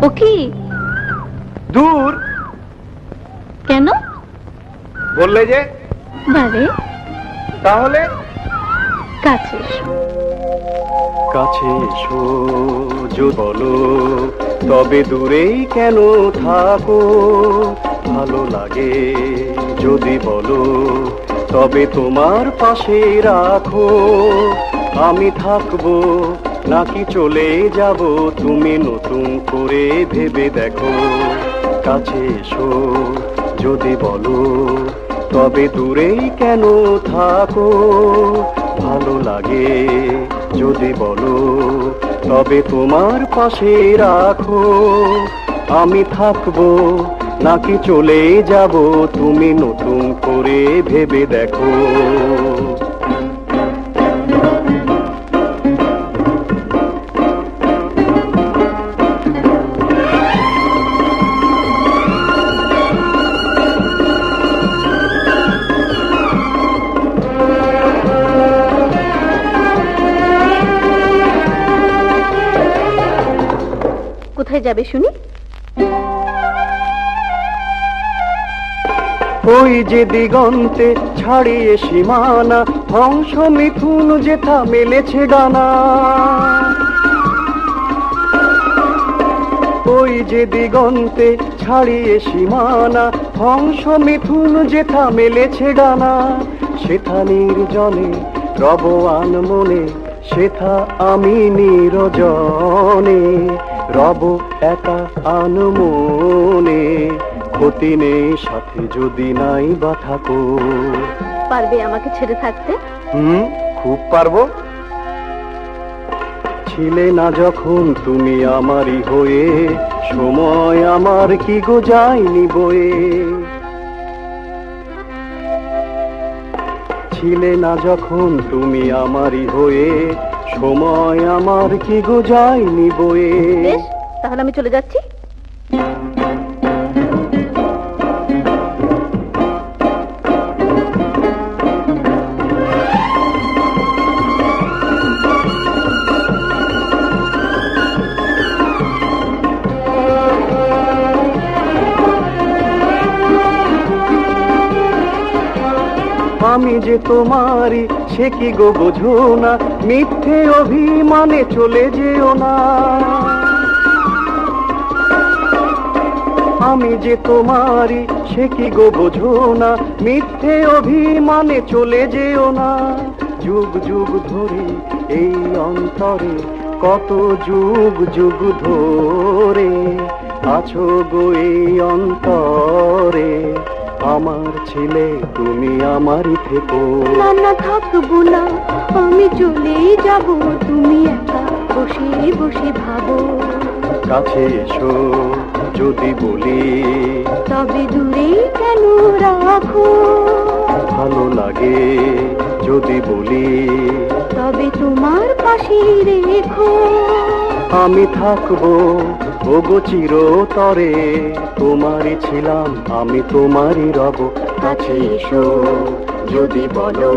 ও কি? দূর কেন? বললে যে। বারে তাহলে কাছে এসো। কাছে এসো যদি বলো, তবে দূরেই কেন থাকো? ভালো লাগে যদি বলো, তবে তোমার পাশে রাখো। আমি থাকবো নাকি চলে যাব, তুমি নতুন করে ভেবে দেখো। কাছে এসো যদি বলো, তবে দূরেই কেন থাকো? ভালো লাগে যদি বলো, তবে তোমার পাশে রাখো। আমি থাকবো নাকি চলে যাব, তুমি নতুন করে ভেবে দেখো। কোথায় যাবে শুনি? ওই যে দিগন্তে ছাড়িয়ে সীমানা, হংস মিথুন যেথা মেলেছে ডানা। ওই যে দিগন্তে ছাড়িয়ে সীমানা, হংস মিথুন যেথা মেলেছে ডানা। সেথা নির্জনে রব আনমনে, সেথা আমি নিরজনে রব একা আনমনে। ক্ষতি নেই সাথে যদি নাই বা থাকো। পারবে আমাকে ছেড়ে থাকতে? খুব পারবো। ছিলে না যখন তুমি আমারই হয়ে, সময় আমার কি গো যায়নি বয়ে। ছিলে না যখন তুমি আমারই হয়ে, সময় আমার কি গো যায়নি বয়ে। বেশ, তাহলে আমি চলে যাচ্ছি। আমি যে তোমারই সে কি গো বোঝো না, মিথ্যে অভিমানে চলে যেও না। আমি যে তোমারই সে কি গো বোঝো না, মিথ্যে অভিমানে চলে যেও না। যুগ যুগ ধরে এই অন্তরে, কত যুগ যুগ ধরে আছো গো এই অন্তরে। আমার ছেলে তুমি আমারই থেকো। না না, থাকবো না, আমি চলেই যাব, তুমি একা বসে বসে ভাবো। কাছে এসো যদি বলি, তবে দূরে কেন রাখো? ভালো লাগে যদি বলি, তবে তোমার পাশে রেখো। আমি থাকবো ওগো চিরতরে, তোমারই ছিলাম আমি তোমারই রব। কাছে এসো যদি বলো,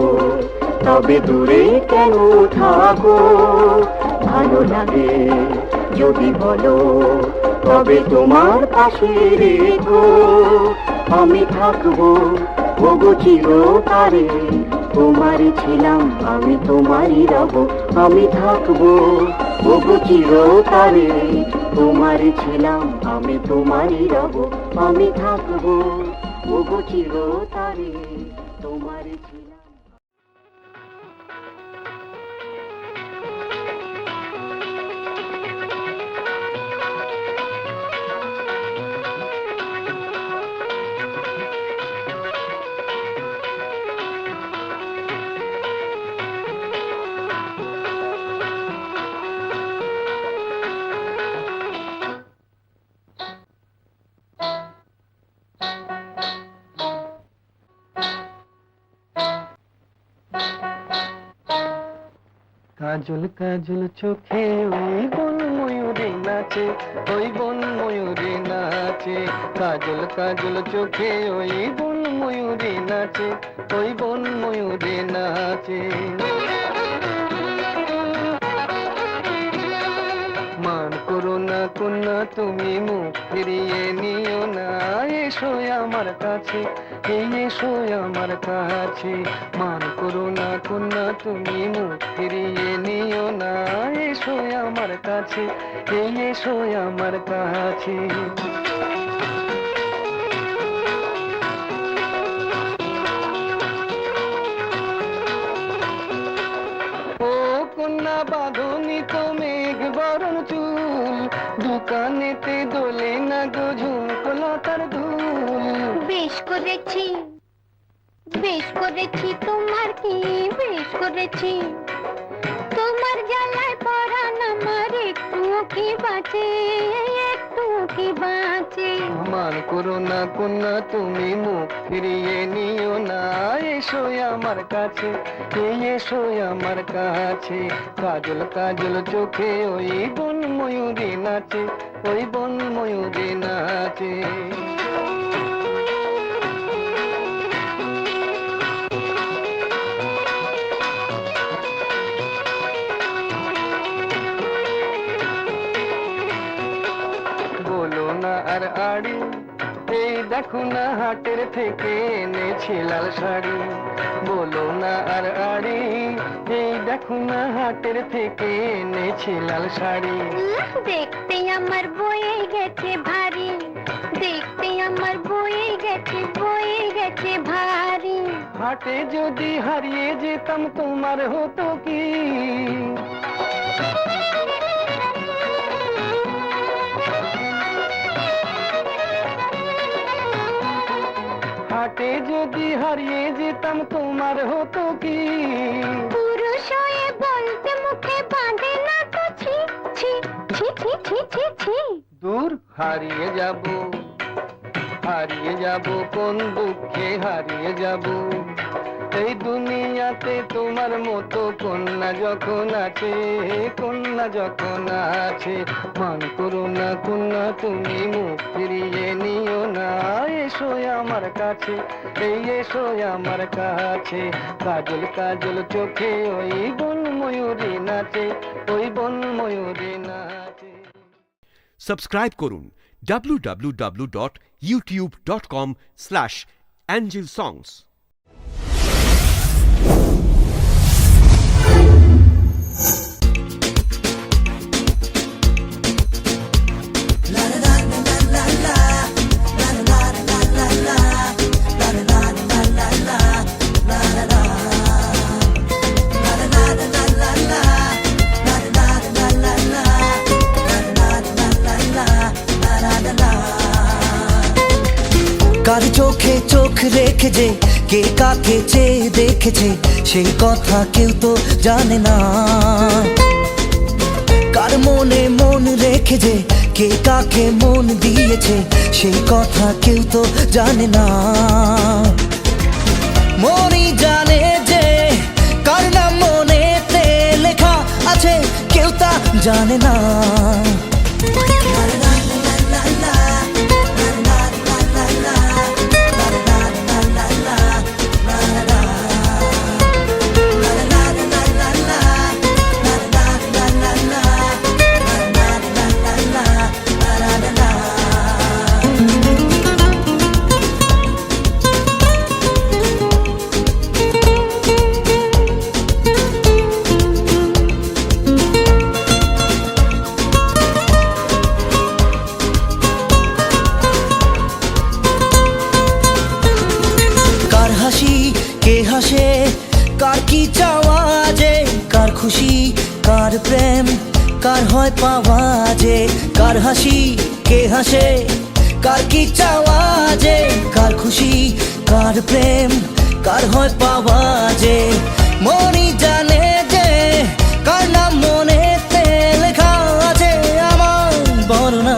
তবে দূরে কেন থাকো? ভালো লাগে যদি বলো, তবে তোমার পাশে রেখো। আমি থাকবো ওগো চিরতরে, তোমারই ছিলাম আমি তোমারই রব। আমি থাকবো ওগো চিরতরে, তোমারই ছিলাম আমি তোমারই রব। আমি থাকবো ওগো চিরতরে, তোমারই ছিলাম। কাজল কাজল চোখে ওই বন ময়ূরী নাচে, ওই বন ময়ূরী নাচে। কাজল কাজল চোখে ওই বন ময়ূরী নাচে, ওই বন ময়ূরী নাচে। মান করো না কন্যা তুমি মুখ ফিরিয়ে নিও না, এসো আমার কাছে, এই এসো আমার কাছে। মান করো না কন্যা তুমি মুখ ফিরিয়ে নিও না, এসো আমার কাছে, এই এসো আমার কাছে। ও কন্যা বাঁধনি তো মেঘ বরণ চুল, দোকানেতে দোলে না গো ঝুমকলতার দুল। বেশ করেছি, বেশ করেছি, তোমার কি বেশ করেছি, তোমার জ্বালায় পরাণ আমার একটুও কি বাঁচে, একটুও কি বাঁচে। মান করো না কন্যা তুমি মুখ ফিরিয়ে নিও না, এসো আমার কাছে, এই এসো আমার কাছে। কাজল কাজল চোখে ওই বন ময়ূরী নাচে, ওই বন ময়ূরী নাচে। বলো না আর আড়ি, এই দেখো না হাটের থেকে এনেছি লাল শাড়ি। বলো না আর আড়ি, এই দেখো না হাটের থেকে এনেছি লাল শাড়ি। দেখতে আমার বয়ে গেছে ভারী, দেখতে আমার বয়ে গেছে, বয়ে গেছে ভারী। হাটে যদি হারিয়ে যেতাম তোমার হতো কি, হাটে যদি হারিয়ে যেতাম তোমার হতো কি। পুরুষ হয়ে বলতে মুখে বাঁধে না তো ছি ছি ছি ছি ছি ছি ছি। দূর হারিয়ে যাব, হারিয়ে যাব কোন দুঃখে হারিয়ে যাব। এই দুনিয়াতে তোমার মতো কন্যা যখন আছে, কন্যা যখন আছে। মান করো না কন্যা তুমি মুখ ফিরিয়ে নিও না, এসো আমার কাছে, এই এসো আমার কাছে। কাজল কাজল চোখে ওই বন ময়ূরী নাচে, ওই বন ময়ূরী নাচে। সাবস্ক্রাইব করুন www.youtube.com/angelsongs। কার চোখে চোখ রেখে যে কে কাকে চেয়ে দেখেছে, সেই কথা কেউ তো জানে না। কার মনে মন রেখে যে কে কাকে মন দিয়েছে, সেই কথা কেউ তো জানে না। মনই জানে যে কার নাম মনেতে লেখা আছে, কেউ তা জানে না। কার কি চাওয়া যে, কার খুশি কার প্রেম কার হয় পাওয়া যে। কার হাসি কে হাসে, কার কি চাওয়া যে, কার খুশি কার প্রেম কার হয় পাওয়া যে। মনই জানে যে কার নাম মনেতে লেখা আছে, আমার বর্ণনা।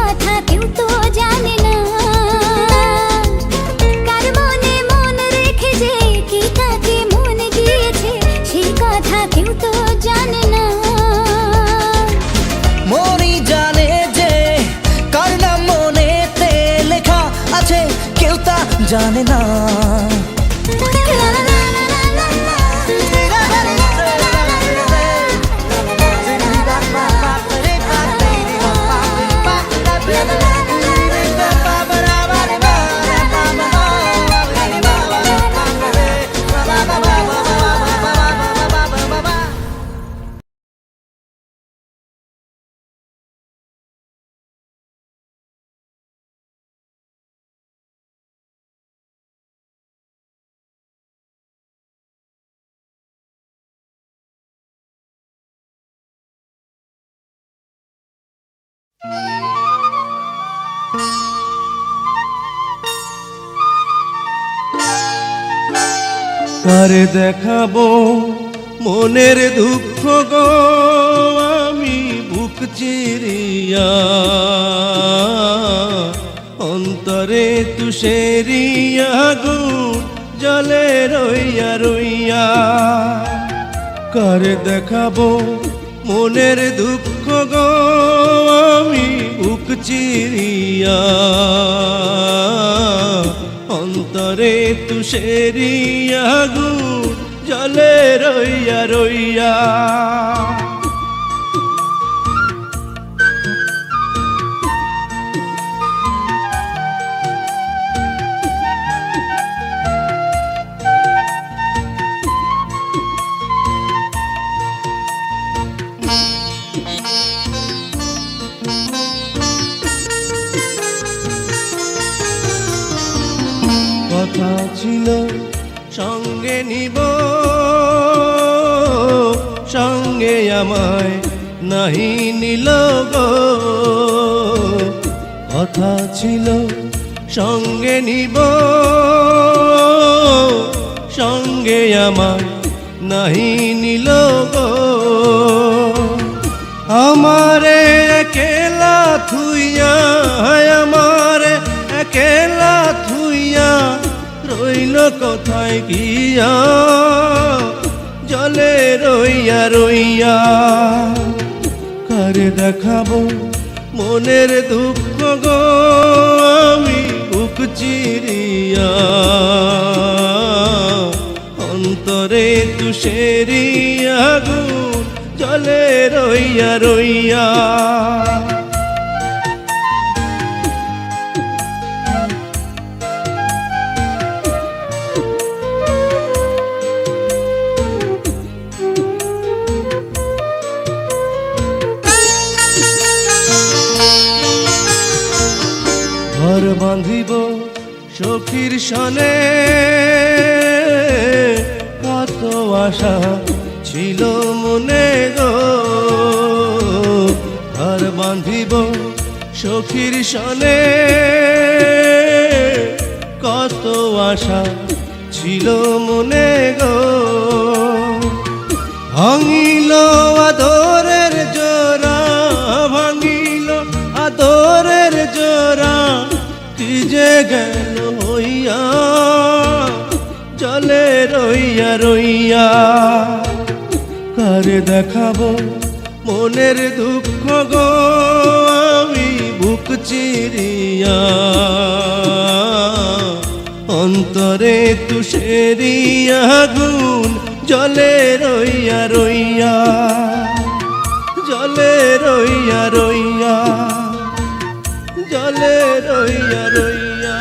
কথা কেউ তো জানে না, কার মনে মন রেখে যে কি তাকে মন গিয়েছে সে কথা কেউ তো জানে না। মনই জানে যে কার নাম মনেতে লেখা আছে, কেউ তা জানে না। কারে দেখাবো মনের দুঃখ গো আমি বুক চিরিয়া, অন্তরে তুষেরিয়া গুণ জলে রইয়া রইয়া। কারে দেখাবো মনের দুঃখ গো আমি বুক চিরিয়া, অন্তরে তুষেরিয়া গুণ জলে রইয়া রইয়া। কথা ছিল সঙ্গে নিব, সঙ্গে আমায় নাহি নিল গো। কথা ছিল সঙ্গে নিব, সঙ্গে আমায় নাহি নিল গো। আমারে একলা থুইয়া, আমারে একলা থুইয়া রইল কোথায় গিয়া, জলে রইয়া রইয়া। কারে দেখাবো মনের দুঃখ গো আমি বুক চিরিয়া, অন্তরে তুষেরিয়া গুণ জলে রইয়া রইয়া। ঘর বাঁধিব সখীর সনে, কত আশা ছিল মনে গো। ঘর বাঁধিব সখীর সনে, কত আশা ছিল মনে গো। ভাঙিল আদরের জোড়া, ভাঙিল আদরের জোড়া, কি যে গেল হইয়া, জলে রইয়া রইয়া। কারে দেখাবো মনের দুঃখ গো আমি বুক চিরিয়া, অন্তরে তুষেরিয়া গুণ জলে রইয়া রইয়া, জলে রইয়া রইয়া, জলে রইয়া রইয়া।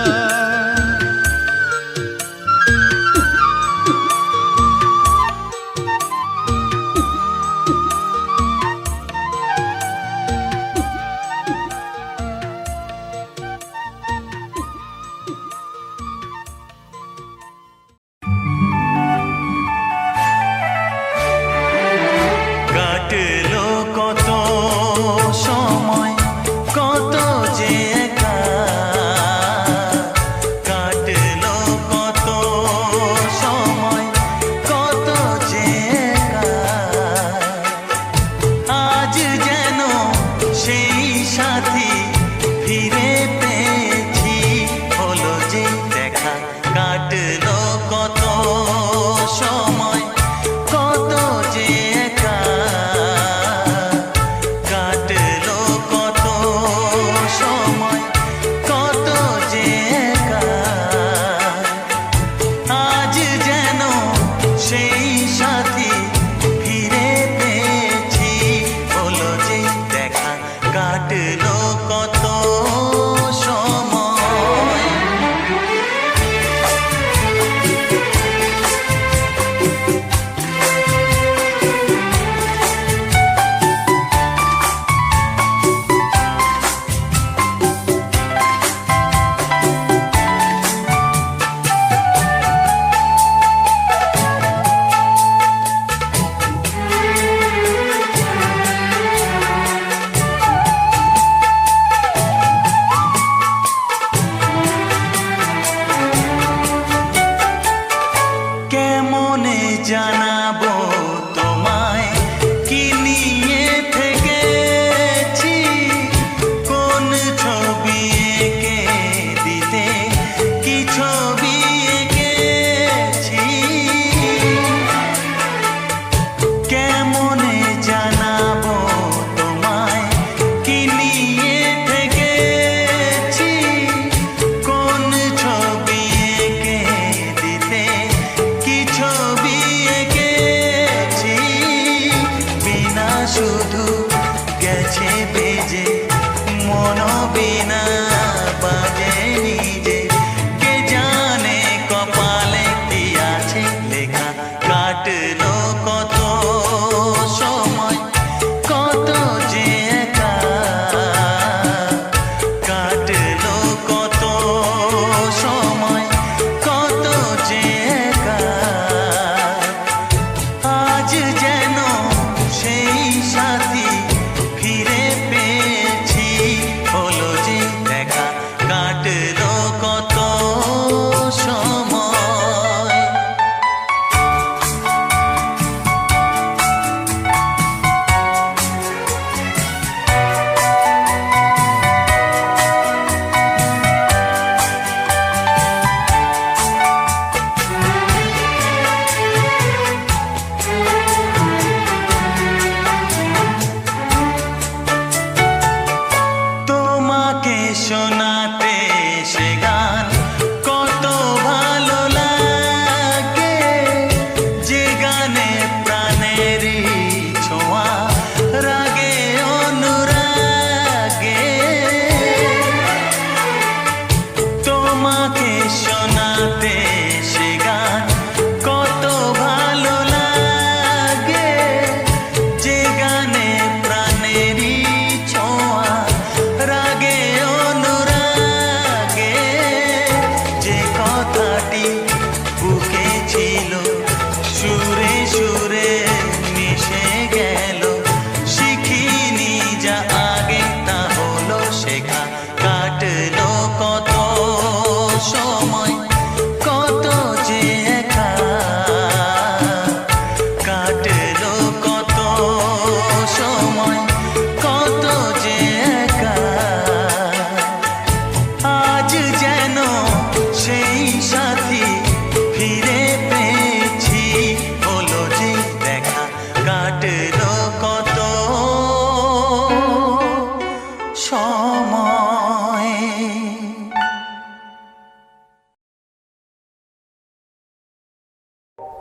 কাটলো কত সময়, কত যে একা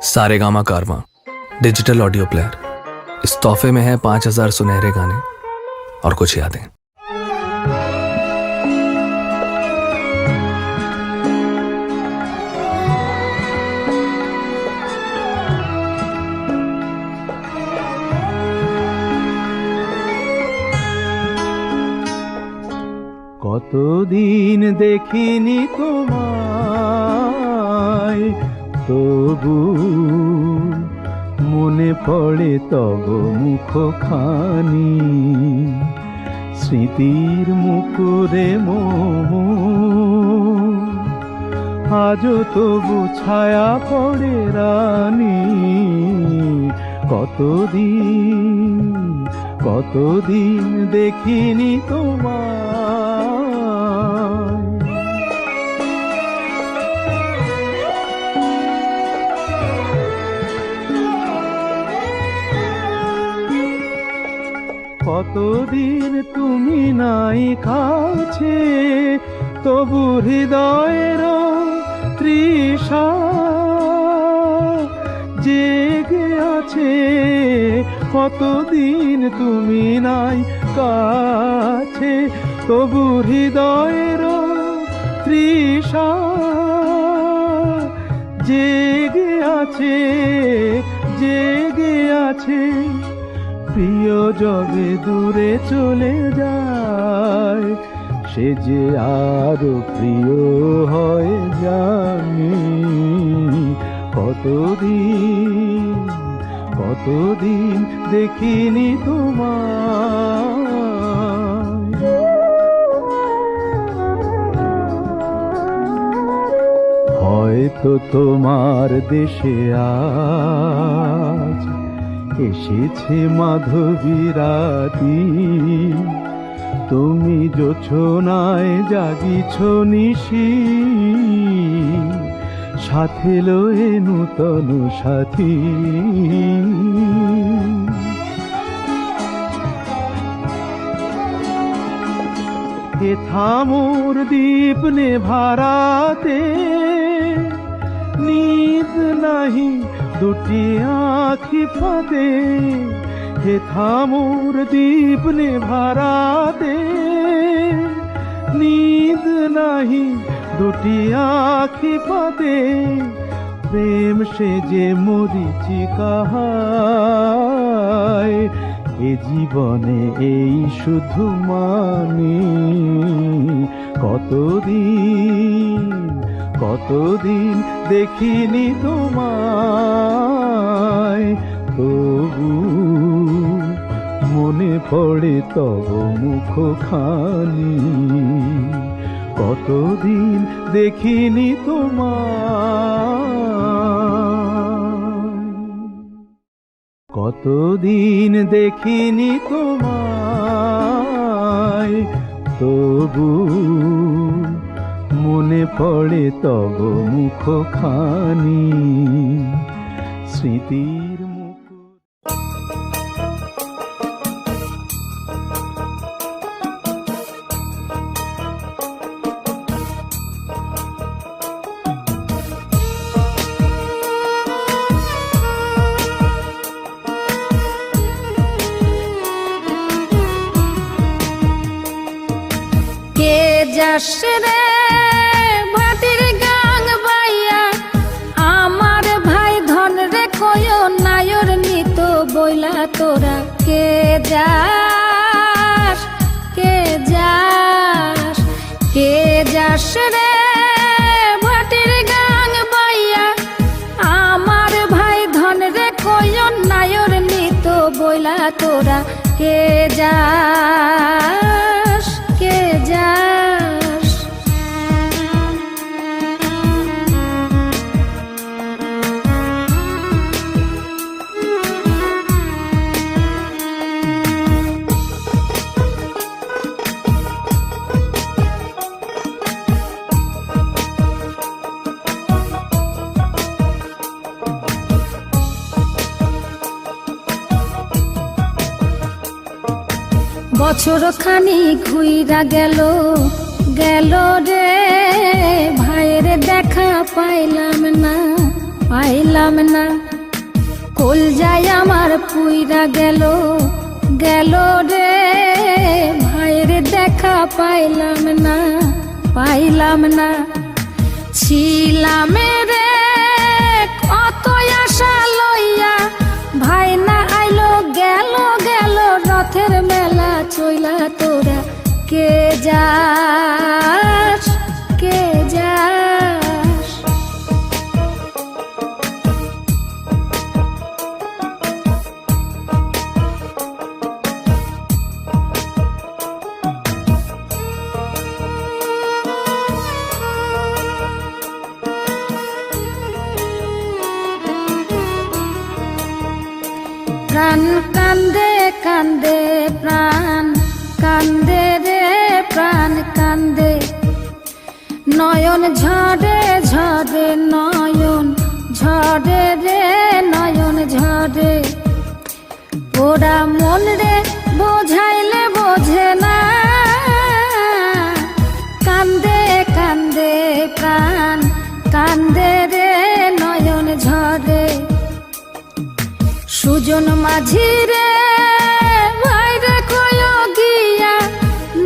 सारेगामा कारवां डिजिटल ऑडियो प्लेयर। इस तोहफे में है 5000 सुनहरे गाने और कुछ यादें। কতদিন দেখিনি তোমায়, তবু মনে পড়ে তব মুখখানি। স্মৃতির মুকুরে আজও তবু ছায়া পড়ে রানী। কতদিন দেখিনি তোমায়। কতদিন তুমি নাই কাছে, তবু হৃদয়ের তৃষা জেগে আছে। কতদিন তুমি নাই কাছে, তবু হৃদয়ের তৃষা জেগে আছে, জেগে আছে। প্রিয় যবে দূরে চলে যায়, সে যে আরো প্রিয় হয় জানি। কতদিন দেখিনি তোমায়। হয়তো তোমার দেশে আজ এসেছে মাধবী রাতি। তুমি জোছনায় জাগিছ নিশি, সাথে লয়ে নূতন সাথী। হে থামোর দীপ নেভারাতে, নিদ নাহি দুটি আঁখি ফাঁদে। হে থামোর দীপ নেভারাতে, নিদ নাহি দুটি আঁখি ফাঁদে। প্রেম সে যে মরিচিকা হায়, এ জীবনে এই শুধু মানি। কতদিন দেখিনি তোমায়, তবু মনে পড়ে তব মুখখানি। কতদিন দেখিনি তোমায়, কতদিন দেখিনি তোমায়, তবু মনে পড়ে তব মুখখানি। স্মৃতির মুকুর। কে যাস রে ভাটির গাং বাইয়া, আমার ভাই ধন রে কয় নায়র নিত বইলা তোরা। কে যাস, কে যাস, কে যাস রে ভাটির গাং বাইয়া, আমার ভাই ধন রে কয় নায়র নিত বইলা তোরা। কে যাস, কে যাস। বছর খানি ঘুইরা গেল গেল রে, ভাইয়ের দেখা পাইলাম না, পাইলাম পাইলাম না, কোল যায় আমার পুইরা গেল গেল রে, ভাইয়ের দেখা পাইলাম না পাইলাম না। ছিলাম রে কত আশা লইয়া, ভাই না আইলো গেল গেল, রথের মেলা চইলা তোরা কে যাস কে যাস। প্রাণ কান্দে কান্দে প্রাণ কান্দে রে প্রাণ কান্দে, নয়ন ঝরে ঝরে নয়ন ঝরে রে নয়ন ঝরে। ওরা মন রে বোঝাইলে বোঝে না, কান্দে কান্দে প্রাণ কান্দে রে নয়ন ঝরে। সুজন মাঝি রে ভাইরে কয় গিয়া,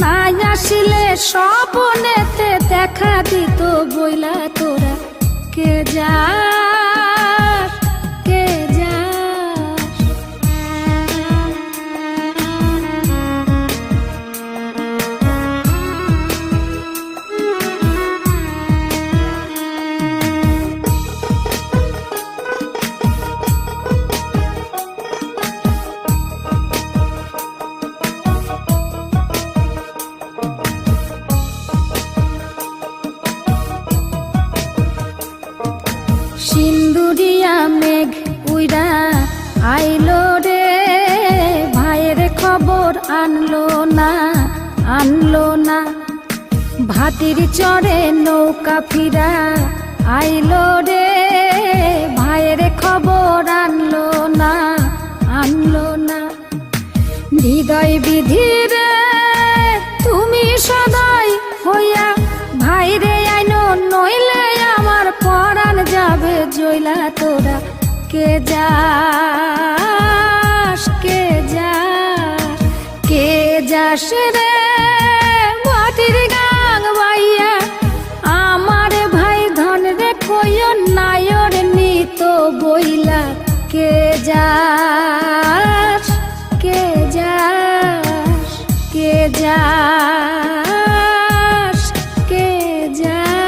নাই আসিলে স্বপনেতে দেখা দিত বইলা তোরা কে যাস কে যাস। সিন্দুরিয়া মেঘ উইরা আইলো রে, ভাইয়ের খবর আনলো না আনলো না। ভাতির চড়ে নৌকা ফিরা আইলো রে, ভাইয়ের খবর আনলো না আনলো না। হৃদয় বিধিরে তুমি সদাই হইয়া, ভাইরে আইনো নইলে আমার পরাণ যাবে জইলা তোরা কে যাস কে যাস কে যাস রে মাটির গাং বাইয়া। আমার ভাই ধন রে কইও নায়র নিত বইলা কে যাস কে যাস কে যাস কে যাস।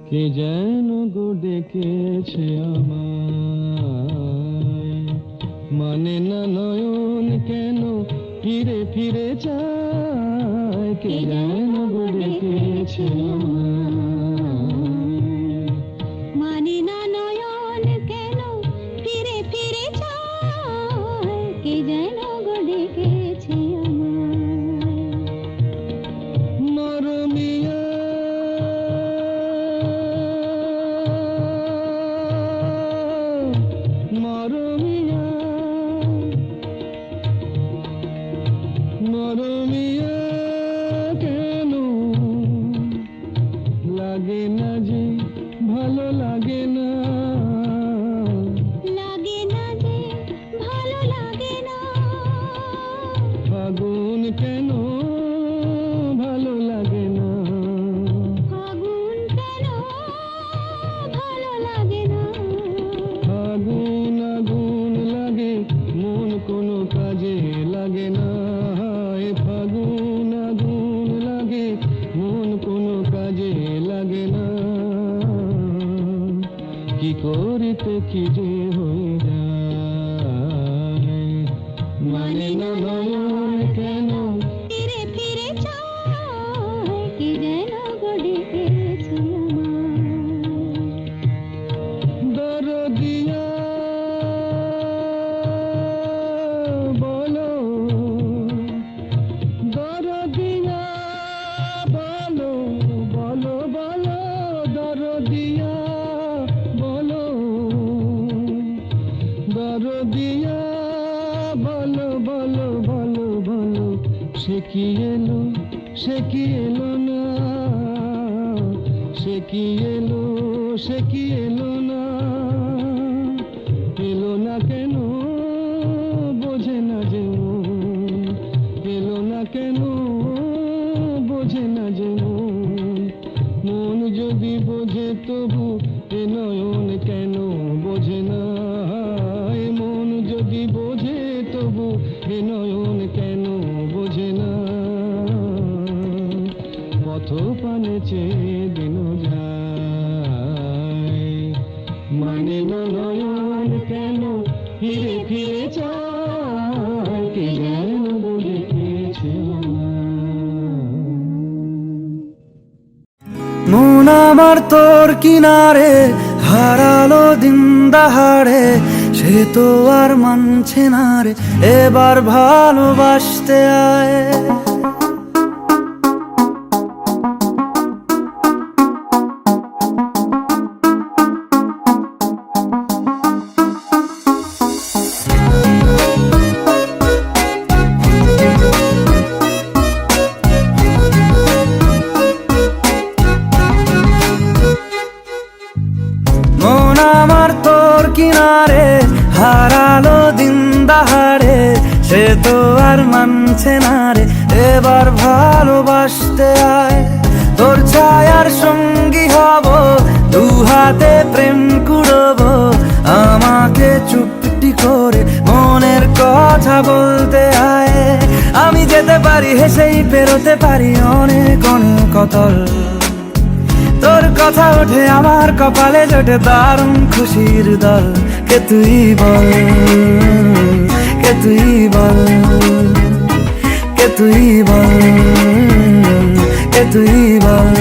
কে যেন গো ডেকেছে আমায়, মানে না নয়ন কেন ফিরে ফিরে চায়। কে যেন গো ডেকেছে আমায়, মানে না নয়ন কেন ফিরে ফিরে চায়, কে যেন গো ডেকেছে আমায়। মরমিয়া মরমিয়া মরমিয়া কেন লাগে না যে ভালো লাগে না, লাগে না যে ভালো লাগে না। ফাগুন কেন ভালো লাগে না, ফাগুন কেন ভালো লাগে না। আগুন আগুন লাগে মন কোনো কাজে লাগে না। হায় ফাগুন আগুন লাগে মন কোনো কাজে লাগে না। কি করিতে কি যে হয়ে যায়, মানে না নয়ন কেন ফিরে ফিরে চায়, কে যেন গো ডেকেছে আমায়। দরদিয়া বলো দরদিয়া বলো বলো বলো দরদিয়া সে কি এলো না, সে কি এলো, সে কি এলো না, এলো না কেন বোঝে না যে মন, এলো না কেন বোঝে না যে মন, মন যদি বোঝে তবু এ নয়ন কেন বোঝে না, মন যদি বোঝে তবু এ নয়ন কেন বোঝে না, পথ পানে চেয়ে দিন যায়, মানে না নয়ন কেন ফিরে ফিরে চায়, কে যেন বলে গেছে মন আমার তোর কিনারে হারালো দিন দাহাড়ে, সে তো আর মানছে না রে এবার ভালোবাসতে আয়। মন আমার তোর কিনারে হারালো দিন দাহাড়ে, সে তো আর মানছে না রে এবার ভালোবাসতে আয়। তোর ছায়ার সঙ্গী হব, দু হাতে প্রেম কুড়বো, আমাকে চুপটি করে মনের কথা বলতে আয়। আমি যেতে পারি হেসেই পেরোতে পারি অনেক অনেক অতল, তোর কথা ওঠে আমার কপালে জোটে দারুণ খুশির দল। কে তুই বল, কে তুই বল, কে তুই বল, কে তুই বল।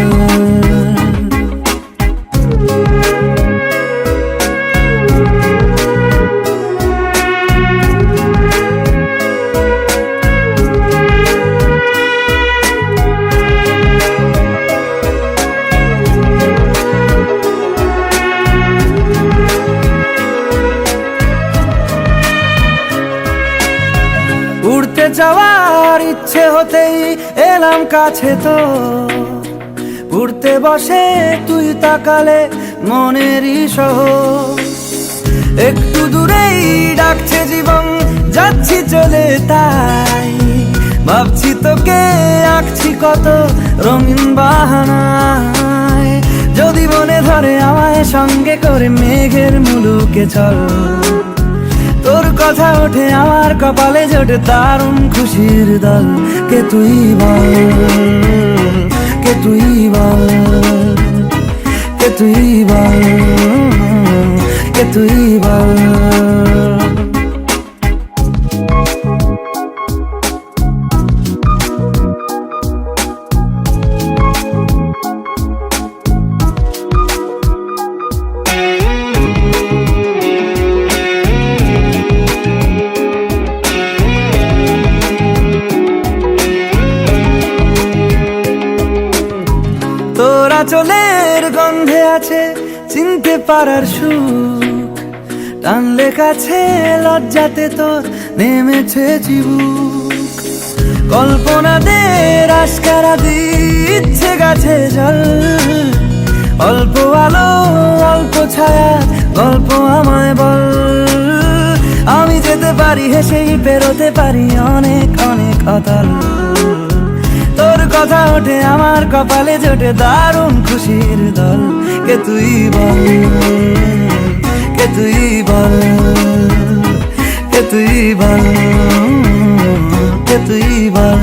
উড়তে যাওয়ার ইচ্ছে হতেই এলাম কাছে তো, উড়তে বসে তুই তাকালে মনেরই শহর, একটু দূরেই ডাকছে জীবন যাচ্ছি চলে, তাই ভাবছি তোকে আঁকছি কত রঙিন বাহানায়। যদি মনে ধরে আমায় সঙ্গে করে মেঘের মুলুকে চল, তোর কথা ওঠে আমার কপালে জোটে দারুণ খুশির দল। কে তুই বল, কে তুই বল, কে তুই বল, কে তুই বল। তোরা চলের গন্ধে আছে চিনতে পারার সুখ, টানলে কাছে লজ্জাতে তোর নেমেছে চিবুক, কল্পনাদের আশকারা দিচ্ছে গাছে জল, অল্প আলো অল্প ছায়া গল্প আমায় বল। আমি যেতে পারি হেসেই পেরোতে পারি অনেক অনেক অতল, তোর কথা ওঠে আমার কপালে জোটে দারুণ খুশির দল। কে তুই বল, কে তুই বল, কে তুই বল, কে তুই বল।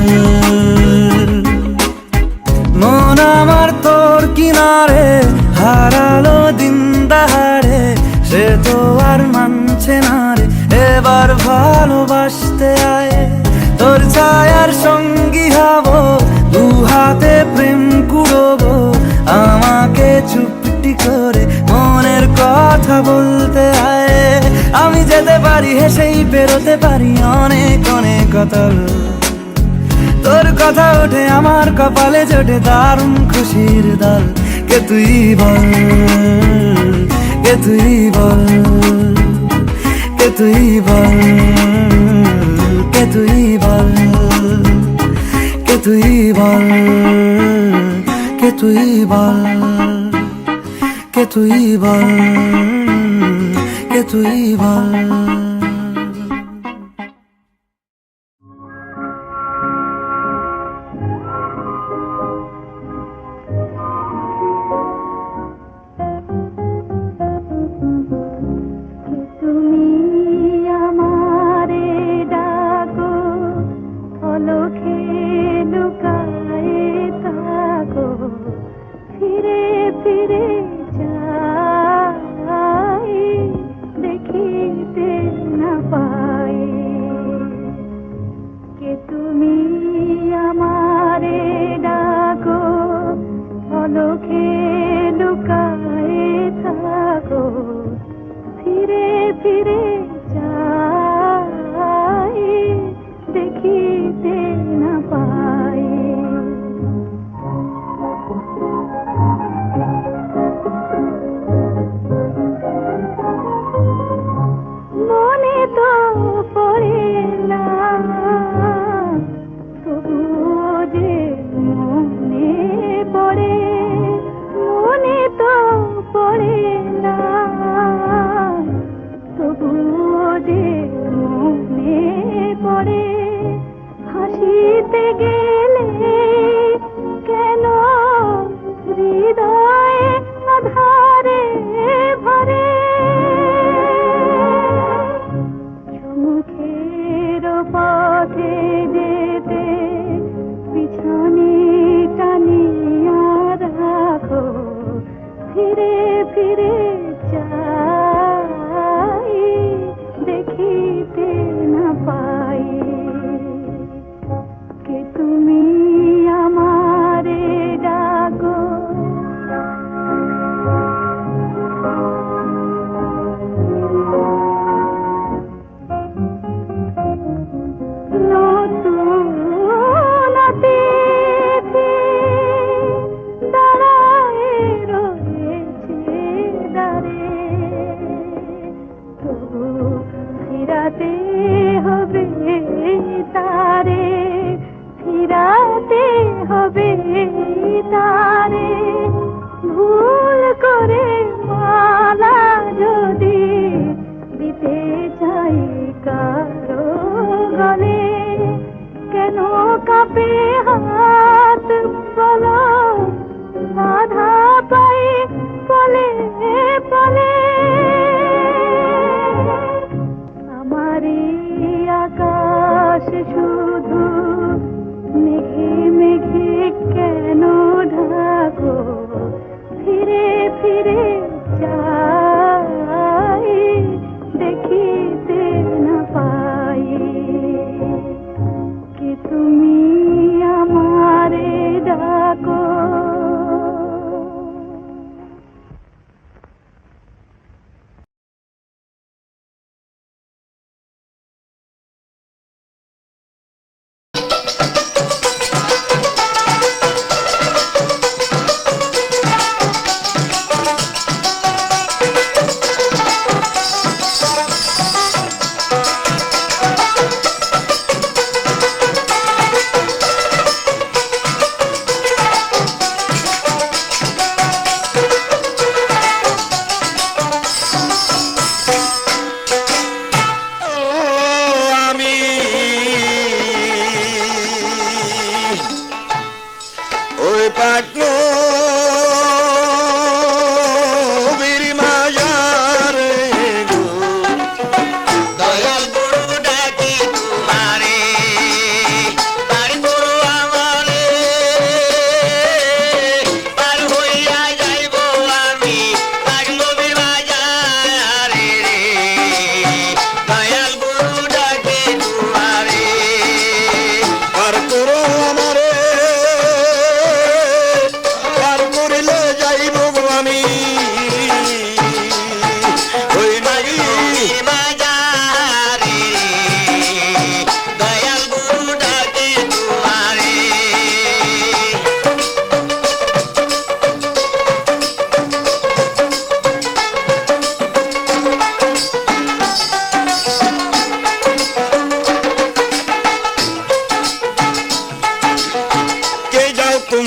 মন আমার তোর কিনারে হারালো দিন দাহাড়ে, সে তো আর মানছে না রে এবার ভালোবাসতে আয়। তোর ছায়ার সঙ্গী হব, দু হাতে প্রেম কুড়বো, আমাকে চুপটি করে মনের কথা বলতে আয়। আমি যেতে পারি হেসেই পেরোতে পারি অনেক অনেক অতল, তোর কথা ওঠে আমার কপালে জোটে দারুণ খুশির দল। কে তুই বল, কে তুই বল, কে তুই বল, কে তুই বল, কে তুই বল, কে তুই বল, কে তুই বল, কে তুই বল। তুমি আমারে ডাকো, অলখে লুকায়ে থাকো, ফিরে ফিরে যাই, দেখিতে না পাই। কে তুমি আমারে ডাকো, অলখে লুকায়ে থাকো, ফিরে ফিরে যাই, দেখিতে না পাই। মনে তো পড়ে না, তবুও যে মনে পড়ে, মনে তো পড়ে না, তবুও যে মনে পড়ে। হাসিতে গেলে কেন হৃদয়ে আধারে ভরে, মুখের পথে যেতে পিছনে টানিয়া রাখো, ফিরে ফিরে যাই, দেখিতে না পাই। কে তুমি আমারে ডাকো, নতুন অতিথি দাঁড়ায় রয়েছে দ্বারে, তবু ফিরাতে হবে তারে, ফিরাতে হবে তারে। ভুল করে মালা যদি দিতে চাই কারো গলে, কেন কাঁপে হাত বলো, বাধা পাই পলে পলে। আমারই আকাশ শুধু মেঘে মেঘে কেন ঢাকো, ফিরে ফিরে যাই, দেখিতে না পাই। কে তুমি আমারে ডাকো।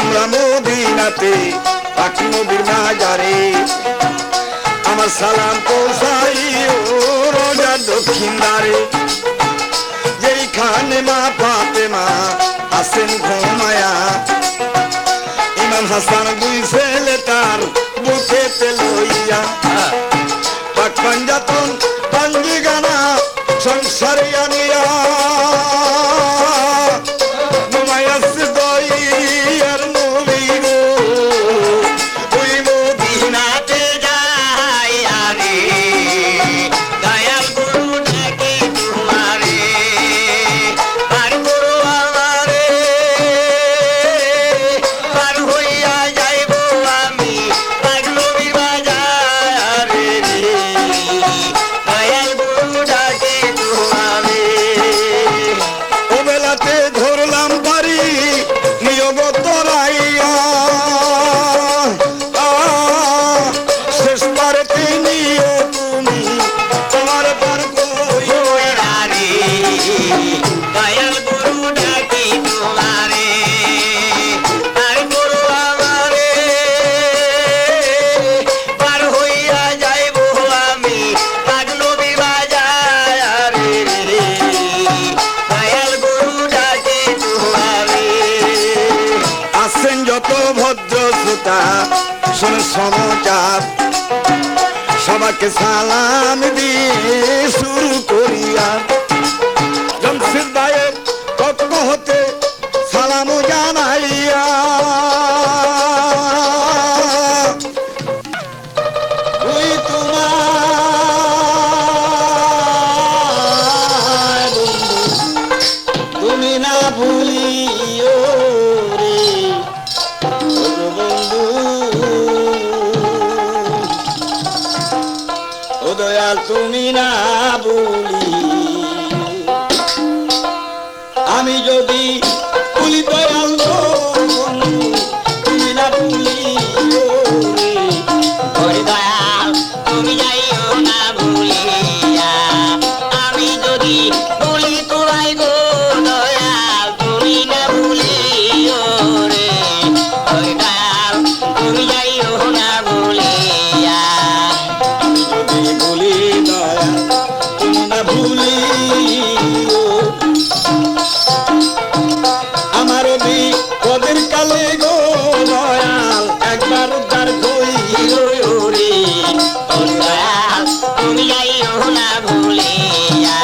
আমরা মদিনাতে পাক নবীর মাজারে আমার সালাম পৌঁছাইও রোজার দক্ষিণ দ্বারে যেইখানে মা ফাতেমা আছেন ঘুমায়া ইমাম হাসান দুই ছেলে তার বুকেতে লইয়া পাক পাঞ্জাতন পাঞ্জি গানা সংসারে আনিয়া ঘুমাইয়াছে দইয়ার নবী গো ওই মদিনাতে যাইয়া রে দয়াল গুরু ডাকে তোমারে পার করো আমারে পার হইয়া যাইব আমি পাক নবী বাজারে রে দয়াল গুরু ডাকে তোমারে ও বেলাতে ধরলাম পারি নিয়োগ তরাইয়া শেষ পারেতে নিয়ে তুমি তোমার পার কইরা রে দয়াল গুরু ডাকি তোমারে পার করো আমারে পার হইয়া যাইব আমি পাক নবী বাজারে রে দয়াল গুরু ডাকি তোমারে আছেন যত ভদ্র শ্রোতা শোন সমাচার সবাইকে সালাম দিয়ে শুরু করিয়া জমশেদ ভাইয়ের পক্ষ হতে সালাম জানাইয়া ওই তোমার বন্ধু তুমি না ভুলিও রে ও বন্ধু ও দয়াল তুমি না ভুলি আমি যদি ভুলি দয়াল গো বন্ধু তুমি না ভুলিও রে ওরে দয়াল তুমি যাইও না ভুলিয়া আমি যদি ভুলি তোমায় গো দয়াল তুমি না ভুলিও রে ওরে দয়াল তুমি যাইও না ভুলিয়া আমি যদি ভুলি দয়াল তুমি না ভুলিও আমার বিপদের কালে গো দয়াল একবার উদ্ধার কইও রে ও দয়াল তুমি যাইও না ভুলিয়া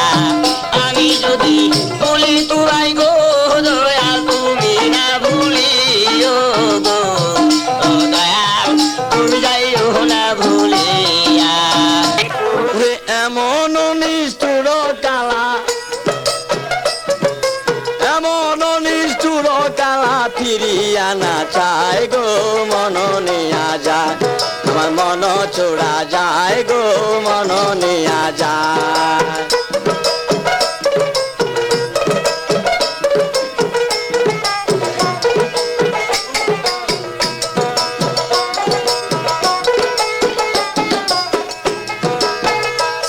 আমি যদি ভুলি তোমায় গো দয়াল তুমি না ভুলিও গো ও দয়াল তুমি যাইও না ভুলিয়া ওরে এমন নিষ্ঠুর কালা এমন নিষ্ঠুর কালা ফিরিয়া না চায় গো মন নিয়া যায় আমার মন চোরা যায় গো মন নিয়া যায়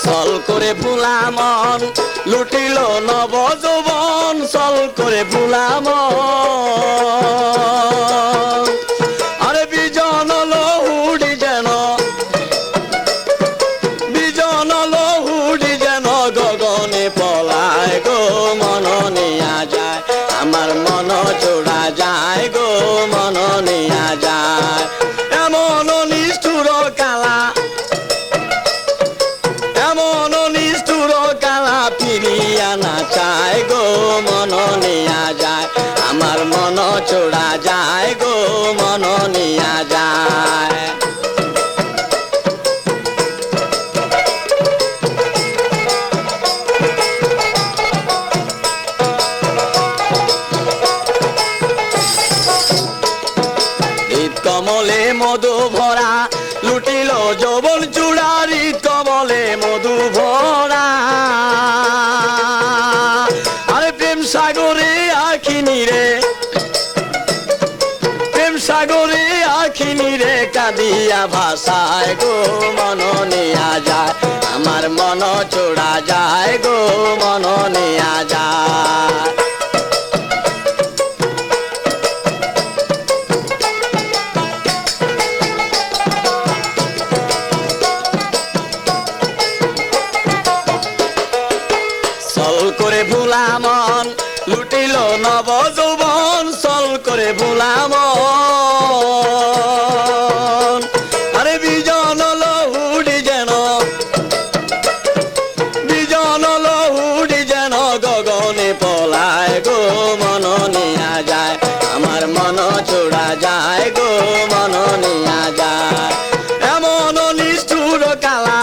সল করে ভোলা মন লুটিল নব যৌবন সল করে ভোলা মন আরে বিজন লহুড়ি যেন গগনে পলায় গো মন নিয়া যায় আমার মন চোরা যায় গো মন নিয়া যায় এমন নিষ্ঠুর কালা এমন নিষ্ঠুর কালা ফিরিয়া না চায় গো মন নিয়া যায় আমার মন চোরা যায় গো মন নিয়া যায় কমলে মধু ভরা লুটিল যৌবন চূড়ারি কমলে মধু ভরা আরে প্রেম সাগরে আখিনী রে প্রেম সাগরে আখিনী রে কাঁদিয়া ভাষায় গো মন নিয়া যায় আমার মন চোরা যায় গো মন নিয়া যায় গো মন নিয়া যায় এমন নিষ্ঠুর কালা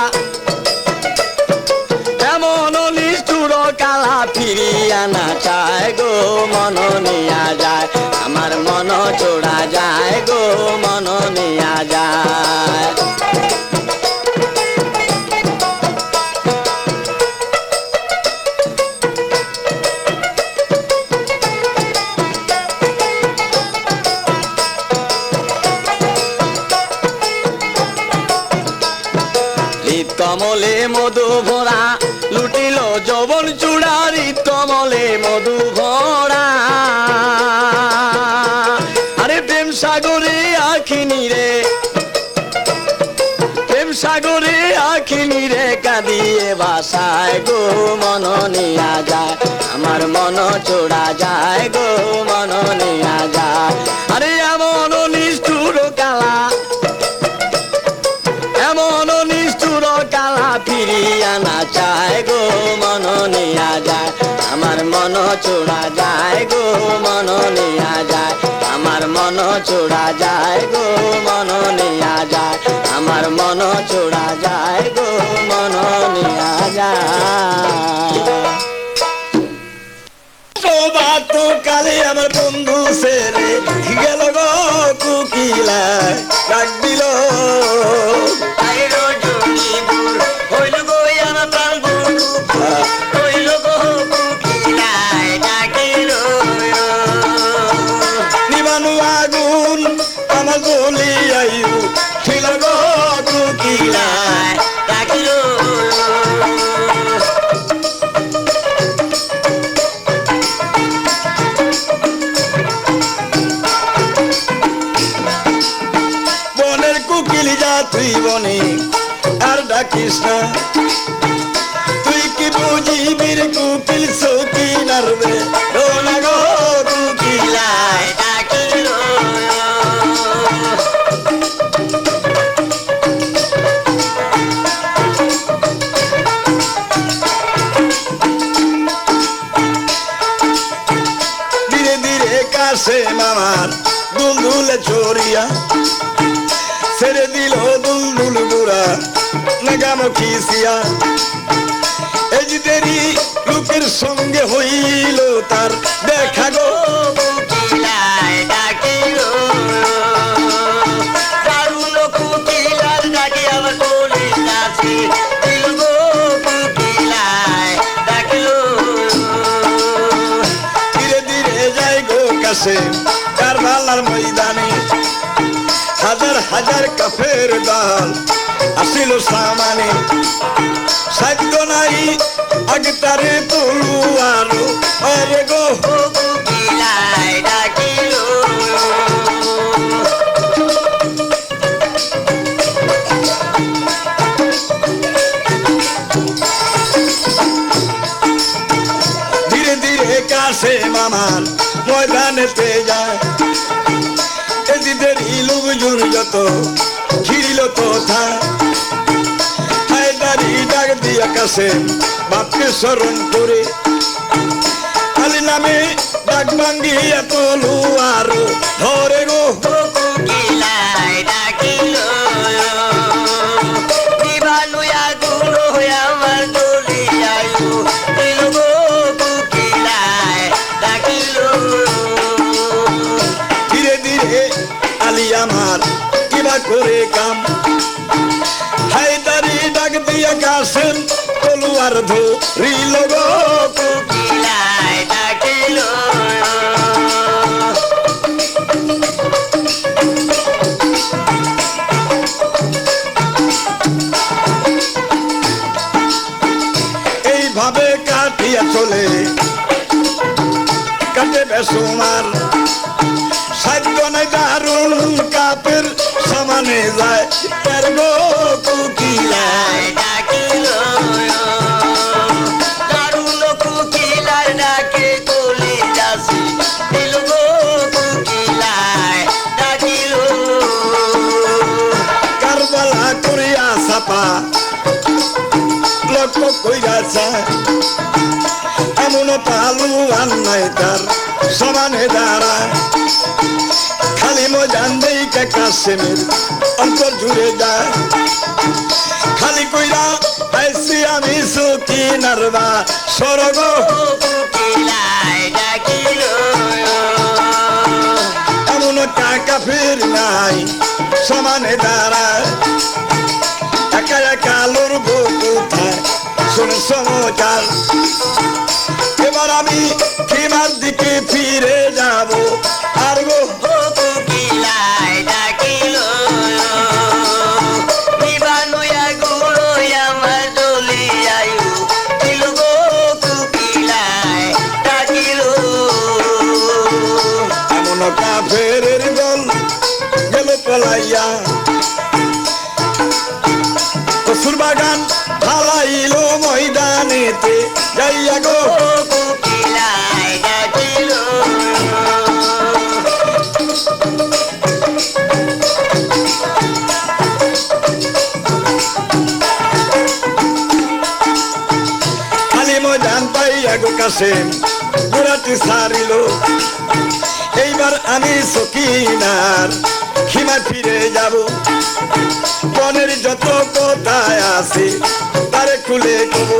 এমন নিষ্ঠুর কালা ফিরিয়া না চায় গো মন নিয়া যায় আমার মন চোরা যায় গো মন নিয়া যায় কমলে মধু ভরা লুটিল যৌবন চূড়ারি কমলে মধু ভরা আরে প্রেম সাগরে আখিনী রে প্রেম সাগরে আখিনী রে কাঁদিয়ে বাসায় গো মন নিয়া যায় আমার মন চোরা যায় গো মন নিয়া যায় আরে এমন নিষ্ঠুর কালা এমন নিষ্ঠুর কালা ফিরিয়া না চায় গো মন নিয়া যায় আমার মন চোরা যায় গো মন নিয়া যায় আমার মন চোরা যায় গো মন নিয়া যায় আমার মন চোরা যায় গো মন নিয়া যায় প্রভাত কালে আমার বন্ধু সেরে গেল গো কুকিলা ডাক দিল নিবানু আগুন আমার বলি আইউ ছিল গো কুকিলা ডাকিল বনের কুকিলি যা তুই বনে আর ডাকিস না তুই কি বুঝিবি রে কুকিল সকি নারবে ও না গো কুকিলায় ডাকিল ধীরে ধীরে কাছে মামার দুলদুলে চড়িয়া ছেড়ে দিল দুলদুল বুড়া নাগামুখী সিয়া এই যে দেরি লোকের সঙ্গে হইল তার দেখা গো কুকিলায় ডাকিল দারুণ কুকিলার ডাকি আমার কলির কাছে দিল গো কুকিলায় ডাকিল ধীরে ধীরে যাই গো কাছে কারবালার ময়দানে হাজার হাজার কাফের দল আসিল সামানে সাধ্য নাই আগতারে তলুয়ার আরে গো কুকিলায় ডাকিল ধীরে ধীরে কাছে মামার ময়দানেতে যায় এদিদের লোকজন যত ঘিরিল তথা হায়দারি ডাক দিয়া কাছে বাপকে স্মরণ করে আলী নামে ডাক ভাঙ্গিয়া তলুয়ার ধরে গো কুকিলায় ডাকিল দিবানু আগুন হয়ে আমার দলি আইলো দিল গো কুকিলায় ডাকিল ধীরে ধীরে আলী আমার কিবা করে কাম হায়দারি ডাক দিয়া কাছেন তলুয়ার ধরিল গো কুকিলায় ডাকিল এইভাবে কাটিয়া চলে কাটে বেসুমার সাধ্য নাই দারুণ কাপের সমানে যায় তার গো কুকিলায় ডাকিল দারুণ কুকিলার ডাকে চলে যাসি দিল গো কুকিলায় ডাকিল কারবালা করিয়া ছাপা লক্ষ্য কইরা যায় এমন পালু আন নাই তার সমানে দাঁড়ায় খালি মজান দেই কাশেমের অন্তর জুড়ে যায় খালি কইরা আইসি আমি সকিনার বা স্বর্গ এমন টাকা ফির নাই সমানে দাঁড়ায় একা একা লড়বো কোথায় শুনে সমাচার এবার আমি কিমার দিকে ফিরে যাব আর গো এমন কাফের দল গেল পলাইয়া কসুর বাগান ঢালাইল ময়দানেতে যাইয়া গো খালি ময়দান পাইয়া গো কাশেম ঘোড়াটি সারিল এইবার আমি সকিনার খিমা ফিরে যাব মনের যত কথায় আছে তারে খুলে কব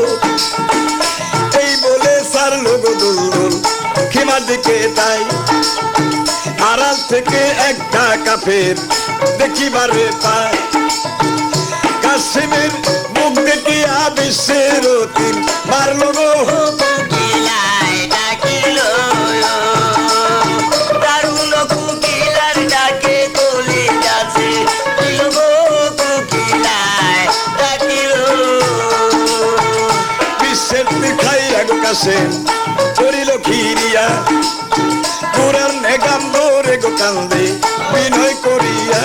এই বলে সার লোক দুলদুল খিমার দিকে তাই আড়াল থেকে একটা কাফের দেখিবারে পায় কাশেমের মুখ দেখিয়া বিশ্বের তিন মারল গো কাশেম করিল খিরিয়া পুরার নেগাম ধরে গো কান্দে বিনয় করিয়া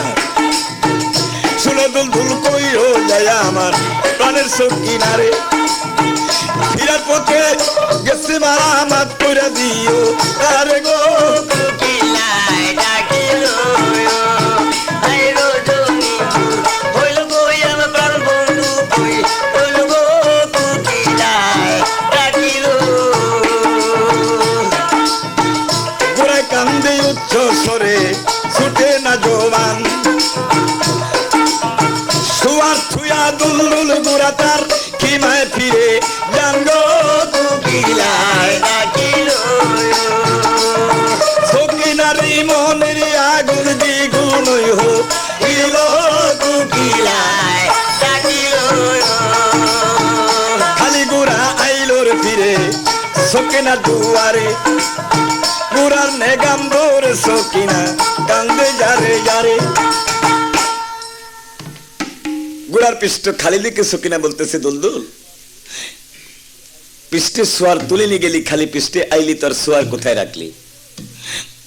শুনো দুলদুল কইও যায় আমার প্রাণের সকিনারে ফিরার পথে গেছে মারা মাত কইরা দিও আরে গো সরে ছুটে না জোবান সুয়ার ছুয়া দুলদুল গুড়া তার কিমায় ফিরে জানগো সকিনারি মনের আগুন দ্বিগুণ হইল খালি গুড়া আইলোর ফিরে সকিনা দুয়ারে পুরার নেগাম ধরে সকিনা কান্দে যারে যারে গুড়ার পৃষ্ঠ খালি দিকে সকিনা বলতেছে দুলদুল পৃষ্ঠে সোয়ার তুলে নিয়ে গেলি খালি পৃষ্ঠে আইলি তোর সোয়ার কোথায় রাখলি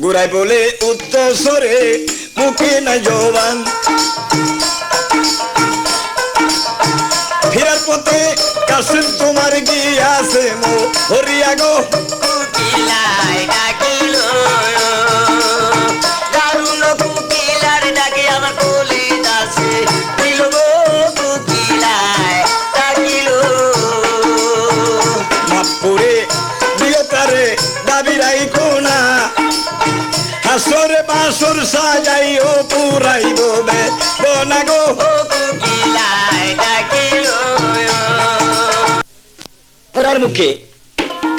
গুড়াই বলে উত্তর সরে মুখে না জবান ফিরার পথে কাশেম তোমার গিয়াছে মো হরিয়া গো হাসরে বাসর সাজাইও পুরাইব বে বনা গো পরার মুখে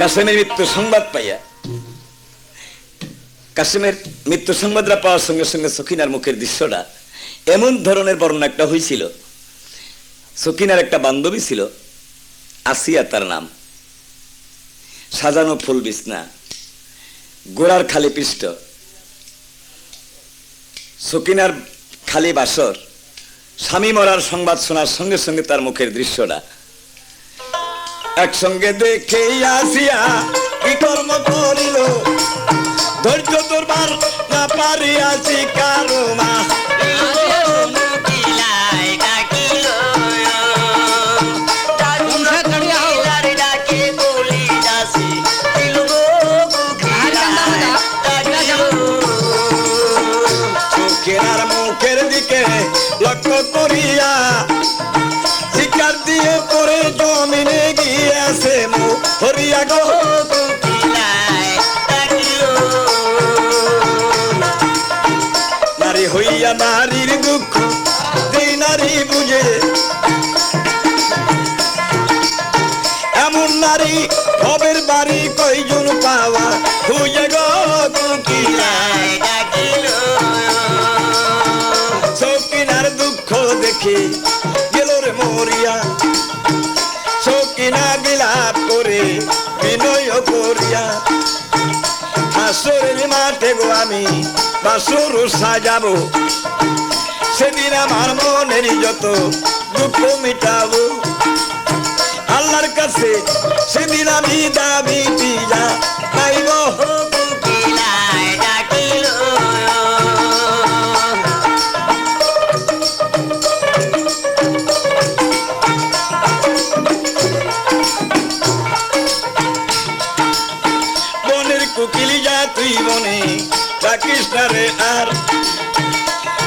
কাশেমের মৃত্যু সংবাদ পাইয়া কাশেমের মৃত্যু সংবাদটা পাওয়ার সঙ্গে সঙ্গে সকিনার মুখের দৃশ্যটা এমন ধরনের বর্ণনা একটা হয়েছিল সকিনার একটা বান্ধবী ছিল আসিয়া তার নাম সাজানো ফুল বিছনা গোড়ার খালি পৃষ্ঠ সকিনার খালি বাসর স্বামী মরার সংবাদ শোনার সঙ্গে সঙ্গে তার মুখের দৃশ্যটা একসঙ্গে দেখে আসিয়া কি কর্ম করিল ধৈর্য দরবার না পারিয়াছি কারো মা চোখের মুখের দিকে লক্ষ্য করিয়া শিকার দিয়ে পরে জমিনে গিয়েছে হরিয়া গো নারীর দুঃখ যেই নারী বুঝে, এমন নারী ভবের বাড়ি কয়জন পাওয়া খুঁজে গো কোকিলায় ডাকিল। সকিনার দুঃখ দেখে গেল রে মরিয়া, সকিনা বিলাপ করে বিনয় করিয়া, হাসরের মাঠে গো আমি বাসর সাজাবো, সেদিন আমার মনের যত দুঃখ মিটাবো। আল্লাহর কাছে সেদিন আমি দাবি দিয়া পাইব কোকিলায় ডাকিল। বনের কোকিল যা তুই বনে ডাকিস না রে আর,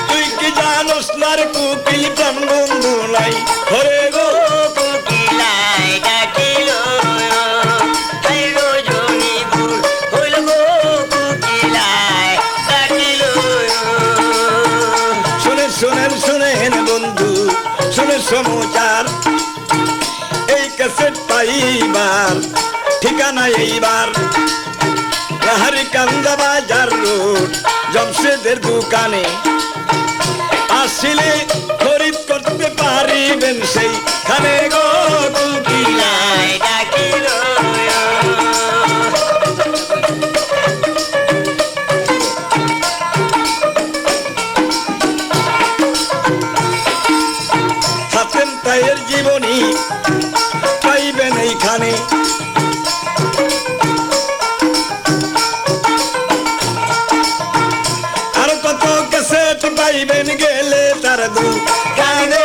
তুই কি জানোস না রে কোকিল প্রাণ বন্ধু নাই ঘরে গো কোকিলায় ডাকিল। শোনেন শোনেন বন্ধু শোনেন সমাচার, এই ক্যাসেট পাইবার ঠিকানা এইবার নাহারি কান্দা বাজার রোড জমশেদের দোকানে, আসলে খরিদ করতে পারিবেন সেইখানে গো কোকিলায় ডাকিল। হাতেম তাইয়ের জীবনী পাইবেন এইখানে, আর কত ক্যাসেট পাইবেন গেলে তার দোকানে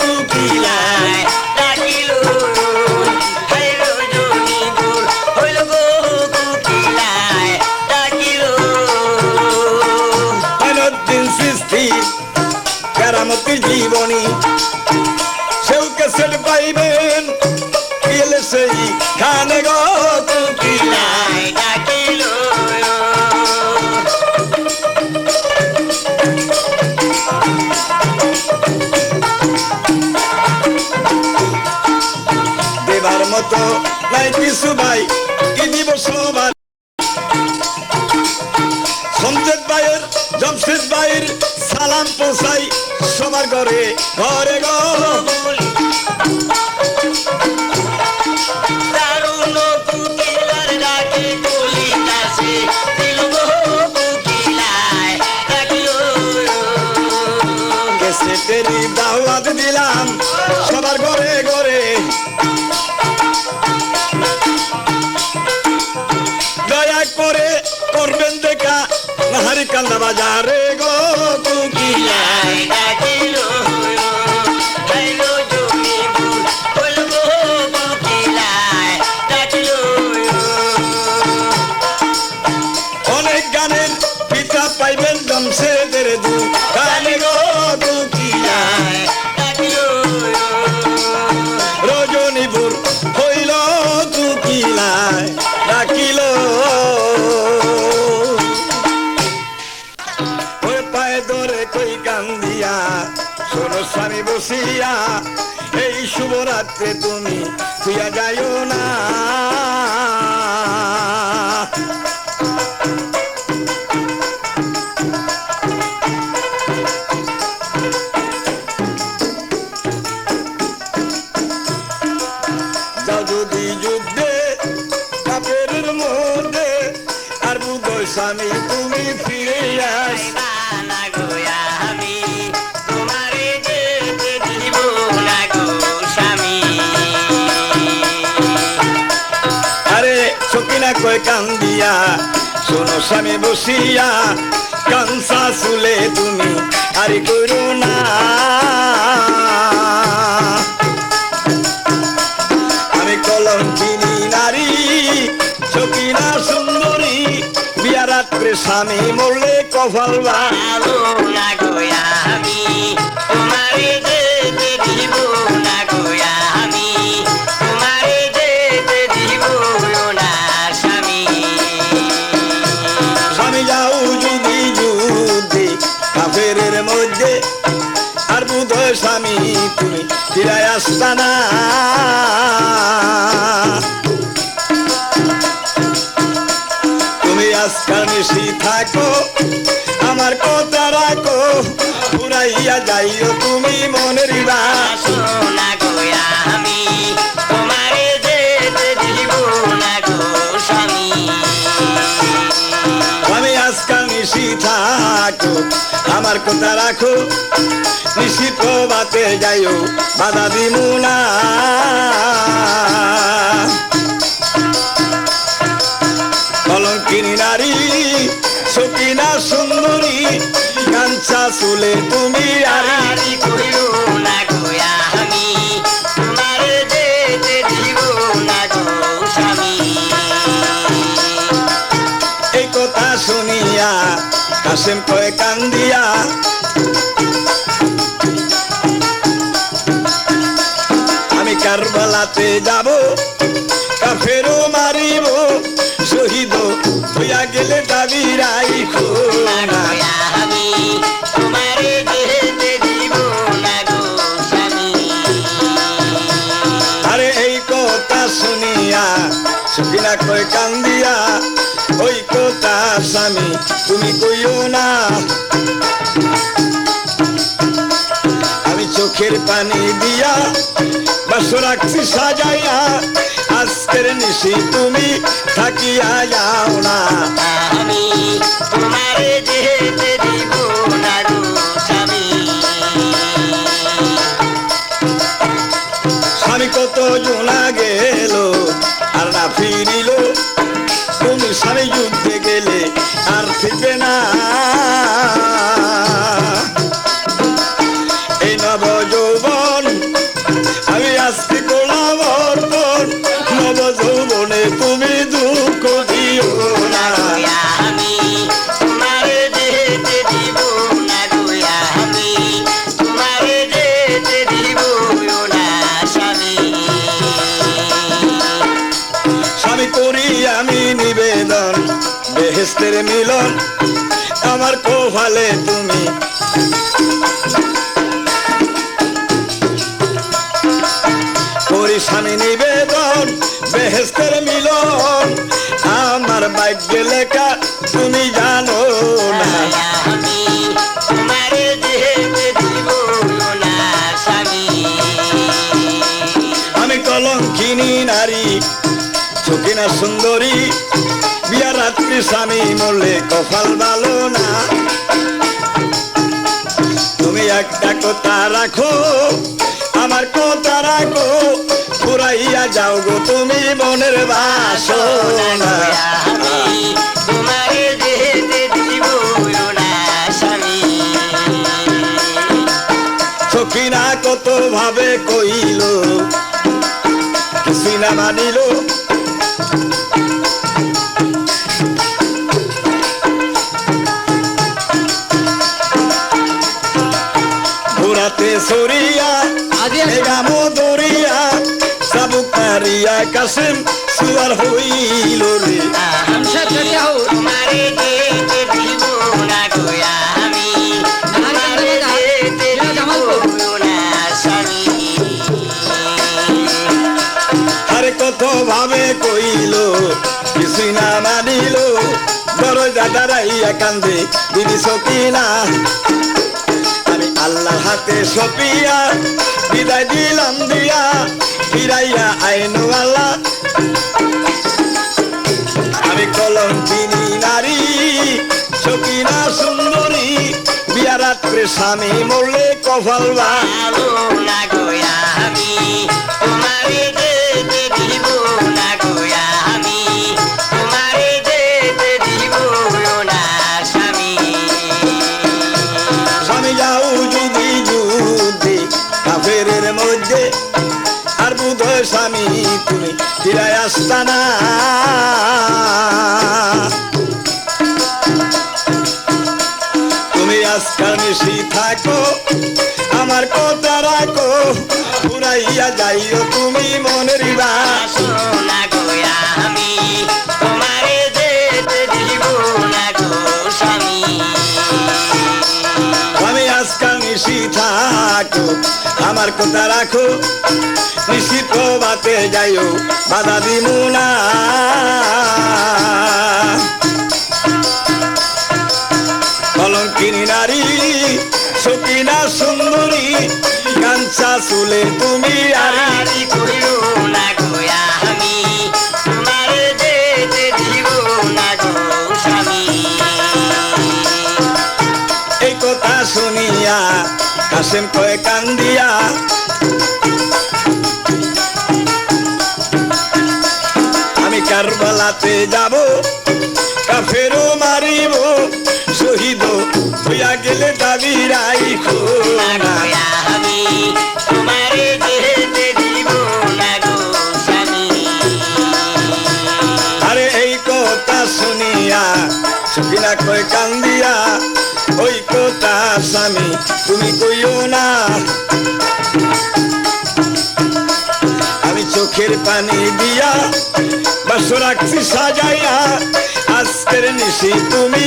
কোকিলায় ডাকিল। দিন সৃষ্টি কেরামতির জীবনী সেও ক্যাসেট পাইবেন গেলে সেইখানে গো কোকিলায় ডাকিল। দেবার মতো নাই কিছু ভাই কি দিব সবার, সঞ্জেদ ভাইয়ের জমশেদ ভাইয়ের সালাম পৌঁছাই সবার ঘরে ঘরে গো। ক্যাসেটেরই দাওয়াত দিলাম সবার ঘরে ঘরে, দয়া করে করবেন দেখা নাহারি কান্দা বাজারে গো কোকিলায় ডাকিল। অনেক গানের পিতা পাইবেন জমশেদের দোকানে গো কোকিলায় ডাকিল। রজনীপুর হইল কোকিলায় ডাকিল। পায়ে ধরে কই কান্দিয়া শোনো স্বামী বসিয়া, এই শুভরাত্রে তুমি তুইয়া যাইও না। যাও যদি যুদ্ধে কাপের মধ্যে, আর বুধ স্বামী তুমি ফিরে আস। সকিনা কয় কান্দিয়া শোনো স্বামী বসিয়া, কাঞ্চা চুলে তুমি আরি করো না। আমি কলঙ্কিনী নারী সকিনা সুন্দরী, বিয়া রাত্রে স্বামী মরলে কপাল ভালো না গোয়া, আমি তোমারে যেতে দিব না গোয়া, আমি তোমারে যেতে দিব না স্বামী। স্বামী যাও যদি যুদ্ধে কাফেরের মধ্যে, আর বুধয় স্বামী তুমি ফিরাই আসতা না। তুমি আজকাল নিশি থাকো আমার কথা রাখো পুরাইয়া যাইও তুমি মনের বাসনা গো আমি তোমারে যেতে দিব না গো স্বামী। আমি আজকাল নিশি থাকো আমার কথা রাখো নিশি প্রভাতে যাইও বাধা দিমু না। কলঙ্কিনী নারী সকিনা সুন্দরী কাঞ্চা চুলে তুমি আরি কইও না গো আমি তোমারে যেতে দিব না গো স্বামী। এই কথা শুনিয়া কাশেম কয়ে কান্দিয়া আমি কারবালাতে যাব কাফেরও মারিব শহীদ হইয়া গেলে দাবি রাইখো না আমি তোমারে যেতে দিব না গো স্বামী। আরে এই কথা শুনিয়া সকিনা কয় কান্দিয়া ওই কথা স্বামী তুমি কইও না। আমি চোখের পানি দিয়া বাস রাখছি সাজাইয়া আজকের নিশি তুমি থাকিয়া যাও না। আমি তোমারে যেতে দিব না গো স্বামী। স্বামী কত জোনা গেল আর না ফিরিল তুমি স্বামী যুদ্ধে গেলে আর ফিরবে না। এই নব যৌবন আমি আজকে করলাম অর্পণ নব যৌবনে তুমি দুঃখ দিও না। আমি তোমারে যেতে দিব না গো আমি তোমারে যেতে দিব না স্বামী। স্বামী করি আমি নিবেদন বেহেশতের মিলন আমার কোফালে তুমি করি স্বামী নিবেদন বেহেশতের মিলন আমার ভাগ্যে লেখা তুমি জানো না। আমি তোমারে যেতে দিব না স্বামী। আমি কলঙ্কিনী নারী সকিনা সুন্দরী বিয়ার রাত্রি স্বামী মরলে কপাল ভালো না। তুমি একটা কথা রাখো আমার কথা রাখো পুরাইয়া যাও গো তুমি মনের বাসনা। তোমারে যেতে দিব না স্বামী। সকিনা কত ভাবে কইল কিছুই না মানিল ঘোরাতে সরিয়া গামো দরিয়া সাবুকারিয়া কাসেম সুয়ার হইল রে। তোমারে যেতে দিব না গো আমি তোমারে যেতে দিব না স্বামী। আরে কত ভাবে কইল কিছুই না মানিল দরজা দাঁড়াইয়া কান্দে দিদি সকিনা। আমি আল্লাহর হাতে সপিয়া বিদায় দিলাম দিয়া ফিরাইয়া আইনু আল্লাহ। আমি কলঙ্কিনী নারী সকিনা সুন্দরী বিয়া রাত্রে স্বামী মরলে কপাল ভালো না গো আমি তোমারে যেতে দিব না গো আমি তোমারে যেতে দিব না স্বামী। স্বামী যাও যদি যুদ্ধে কাফেরের মধ্যে আর বুধয় স্বামী তুমি ফিরাই আসতা না। তুমি আজকাল নিশি থাকো আমার কথা রাখো পুরাইয়া যাইও তুমি মনের বাসনা গো আমি তোমারে যেতে দিব না গো স্বামী। আমি আজকাল নিশি থাকো আমার কথা রাখো নিশি প্রভাতে যাইও বাধা দিমু না অলঙ্কিনী নারী সকিনা সুন্দরী কাঞ্চা চুলে তুমি আরি কইও না গোয়া আমি তোমারে যেতে দিব না গো স্বামী এই কথা শুনিয়া কাসেম কয়ে কান্দিয়া আমি কারবালাতে যাব কাফেরও মারিব শহীদ হইয়া গেলে দাবি রাইখো না আমি তোমারে যেতে দিব না গো স্বামী আরে এই কথা শুনিয়া সকিনা কয় কান্দিয়া ওই কথা স্বামী তুমি কইও না আমি চোখের পানি দিয়া বাসো রাখছি সাজাইয়া আজকের নিশি তুমি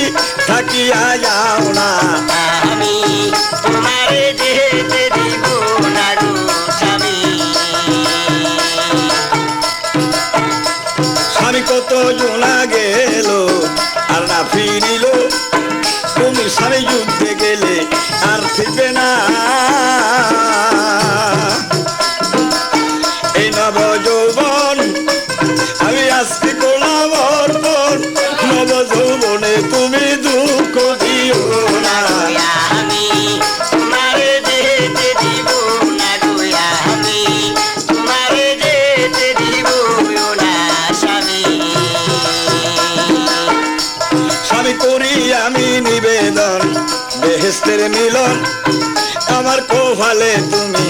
থাকিয়া যাও না আমি তোমারে যেতে দিব না গো স্বামী স্বামী কত জোনা গেল আর না ফিরিল তুমি স্বামী যুদ্ধে গেলে আর ফিরবে না এই নব যৌবন আমি আজকে করলাম অর্পণ নব যৌবনে তুমি দুঃখ দিও না আমি তোমারে যেতে দিব না গোয়া আমি তোমারে যেতে দিব না স্বামী স্বামী করি আমি নিবেদন বেহেস্তের মিলন আমার কোভালে তুমি